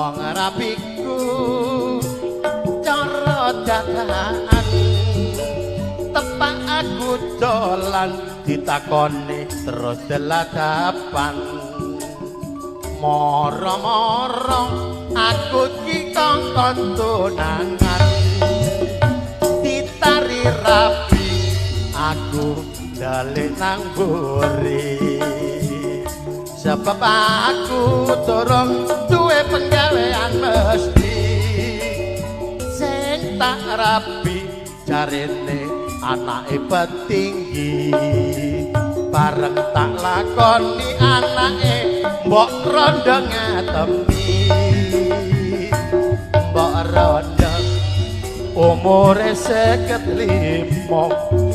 wong rapiku cara dadan tepak aku dolan ditakoni terus deladapan moro-moro aku ki kongkon tunangan ditari rapi aku dalik nang buri sebab aku dorong duwe penggawean mesti sing tak rapi jarene anake petinggi bareng tak lakoni anake mbok rondo ngatemi mbok rondo umure 55